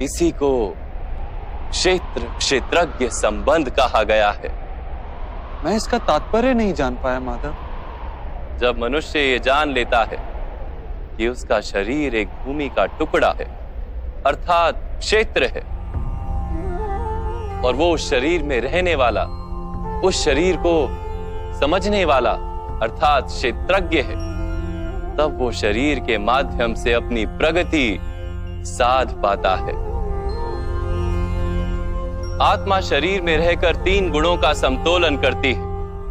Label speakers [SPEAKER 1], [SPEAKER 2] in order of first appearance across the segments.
[SPEAKER 1] इसी को क्षेत्र क्षेत्रज्ञ संबंध कहा गया है।
[SPEAKER 2] मैं इसका तात्पर्य नहीं जान पाया माधव।
[SPEAKER 1] जब मनुष्य ये जान लेता है कि उसका शरीर एक भूमि का टुकड़ा है अर्थात क्षेत्र है और वो उस शरीर में रहने वाला, उस शरीर को समझने वाला अर्थात क्षेत्रज्ञ है, तब वो शरीर के माध्यम से अपनी प्रगति साध पाता है। आत्मा शरीर में रहकर 3 गुणों का समतोलन करती है,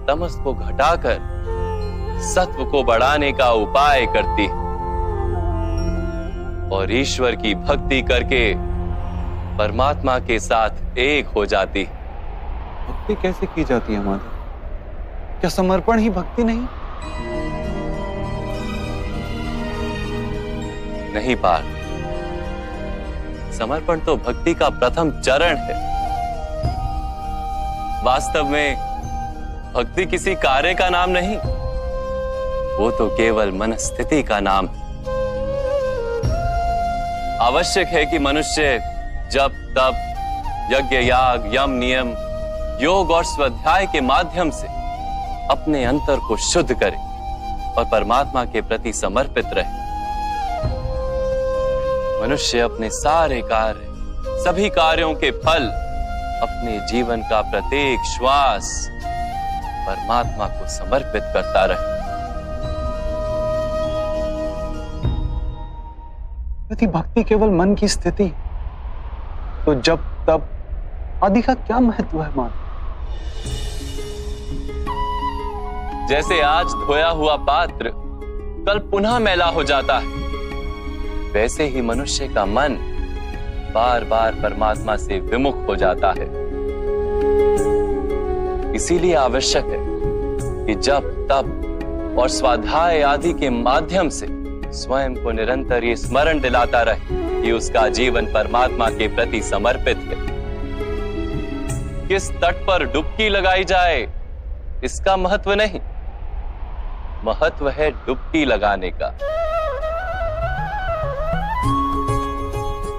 [SPEAKER 1] तमस को घटाकर सत्व को बढ़ाने का उपाय करती है और ईश्वर की भक्ति करके परमात्मा के साथ एक हो जाती है।
[SPEAKER 2] भक्ति कैसे की जाती है माधव? क्या समर्पण ही भक्ति नहीं?
[SPEAKER 1] नहीं पार, समर्पण तो भक्ति का प्रथम चरण है। वास्तव में भक्ति किसी कार्य का नाम नहीं, वो तो केवल मनस्थिति का नाम है। आवश्यक है कि मनुष्य जब तप यज्ञ याग यम नियम योग और स्वाध्याय के माध्यम से अपने अंतर को शुद्ध करे और परमात्मा के प्रति समर्पित रहे। मनुष्य अपने सारे कार्य, सभी कार्यों के फल, अपने जीवन का प्रत्येक श्वास परमात्मा को समर्पित करता रहे।
[SPEAKER 2] यदि भक्ति केवल मन की स्थिति, तो जब तब आदि का क्या महत्व है माधव?
[SPEAKER 1] जैसे आज धोया हुआ पात्र कल पुनः मैला हो जाता है, वैसे ही मनुष्य का मन बार बार परमात्मा से विमुख हो जाता है। इसीलिए आवश्यक है कि जब तप और स्वाध्याय आदि के माध्यम से स्वयं को निरंतर ये स्मरण दिलाता रहे कि उसका जीवन परमात्मा के प्रति समर्पित है। किस तट पर डुबकी लगाई जाए इसका महत्व नहीं, महत्व है डुबकी लगाने का।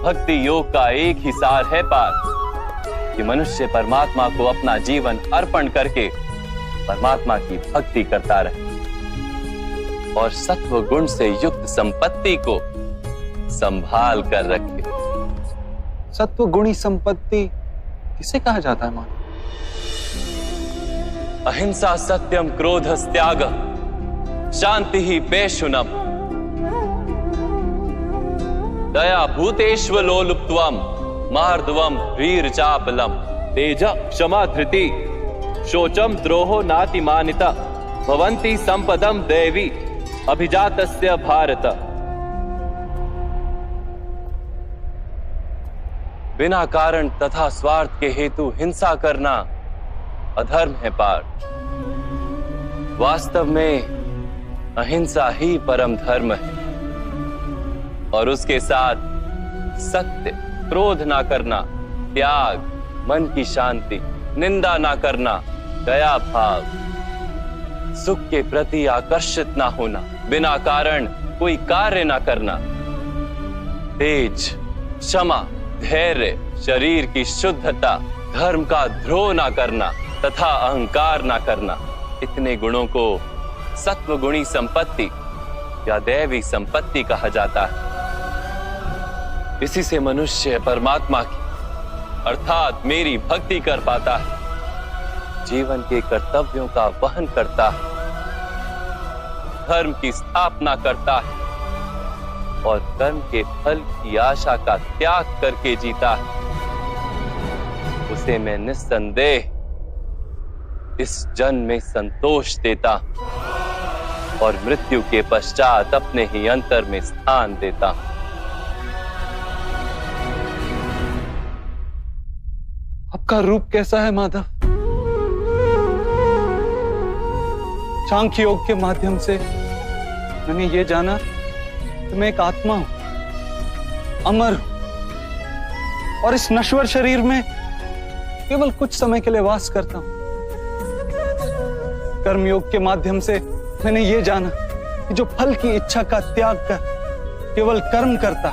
[SPEAKER 1] भक्ति योग का एक ही सार है पार कि मनुष्य परमात्मा को अपना जीवन अर्पण करके परमात्मा की भक्ति करता रहे और सत्व गुण से युक्त संपत्ति को संभाल कर रखे।
[SPEAKER 2] सत्व गुणी संपत्ति किसे कहा जाता है मानो?
[SPEAKER 1] अहिंसा सत्यम क्रोध त्याग शांति ही पेशुनम दया भूतेष्व लोलुप्त्वम मार्दवम वीर चापलम तेज क्षमा धृति शोचम द्रोहो नातिमानिता भवन्ति संपदम देवी अभिजातस्य भारत। बिना कारण तथा स्वार्थ के हेतु हिंसा करना अधर्म है पार। वास्तव में अहिंसा ही परम धर्म है और उसके साथ सत्य, क्रोध ना करना, त्याग, मन की शांति, निंदा ना करना, दया भाव, सुख के प्रति आकर्षित ना होना, बिना कारण कोई कार्य ना करना, तेज, क्षमा, धैर्य, शरीर की शुद्धता, धर्म का द्रोह ना करना तथा अहंकार ना करना, इतने गुणों को सत्व गुणी संपत्ति या दैवी संपत्ति कहा जाता है। इसी से मनुष्य परमात्मा की अर्थात मेरी भक्ति कर पाता है, जीवन के कर्तव्यों का वहन करता है, धर्म की स्थापना करता है और कर्म के फल की आशा का त्याग करके जीता है। उसे मैं निस्संदेह इस जन्म में संतोष देता और मृत्यु के पश्चात अपने ही अंतर में स्थान देता हूं।
[SPEAKER 2] आपका रूप कैसा है माधव? सांख्य योग के माध्यम से मैंने ये जाना कि मैं एक आत्मा हूं, अमर हूं और इस नश्वर शरीर में केवल कुछ समय के लिए वास करता हूं। कर्मयोग के माध्यम से मैंने ये जाना कि जो फल की इच्छा का त्याग कर केवल कर्म करता